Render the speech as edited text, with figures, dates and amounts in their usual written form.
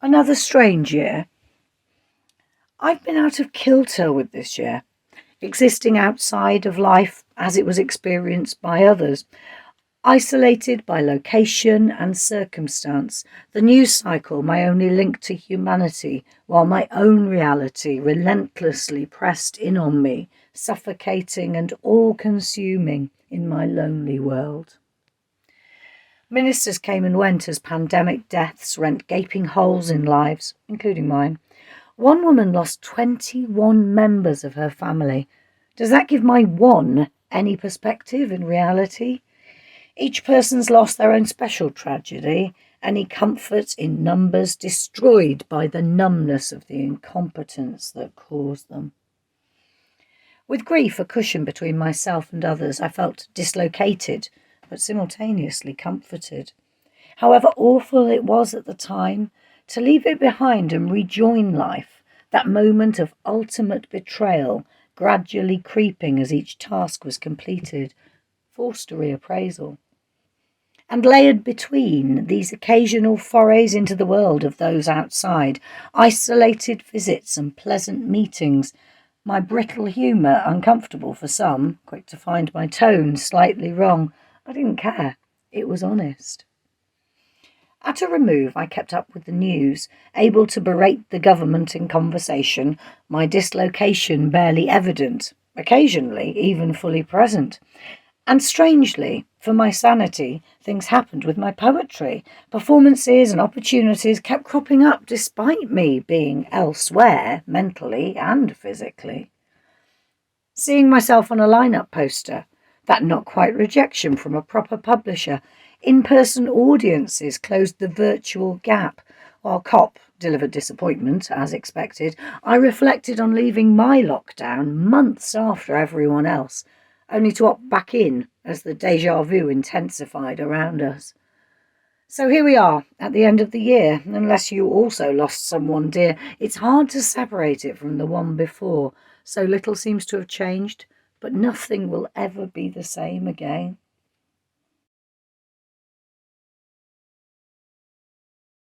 Another strange year. I've been out of kilter with this year, existing outside of life as it was experienced by others, isolated by location and circumstance, the news cycle my only link to humanity, while my own reality relentlessly pressed in on me, suffocating and all-consuming in my lonely world. Ministers came and went as pandemic deaths rent gaping holes in lives, including mine. One woman lost 21 members of her family. Does that give my one any perspective in reality? Each person's lost their own special tragedy, any comfort in numbers destroyed by the numbness of the incompetence that caused them. With grief a cushion between myself and others, I felt dislocated, but simultaneously comforted. However awful it was at the time, to leave it behind and rejoin life, that moment of ultimate betrayal, gradually creeping as each task was completed, forced a reappraisal. And layered between these occasional forays into the world of those outside, isolated visits and pleasant meetings, my brittle humour uncomfortable for some, quick to find my tone slightly wrong, I didn't care. It was honest. At a remove, I kept up with the news, able to berate the government in conversation, my dislocation barely evident, occasionally even fully present. And strangely, for my sanity, things happened with my poetry. Performances and opportunities kept cropping up despite me being elsewhere, mentally and physically. Seeing myself on a lineup poster, that not quite rejection from a proper publisher, in-person audiences closed the virtual gap, while COP delivered disappointment, as expected. I reflected on leaving my lockdown months after everyone else, only to opt back in as the déjà vu intensified around us. So here we are at the end of the year. Unless you also lost someone dear, it's hard to separate it from the one before. So little seems to have changed, but nothing will ever be the same again.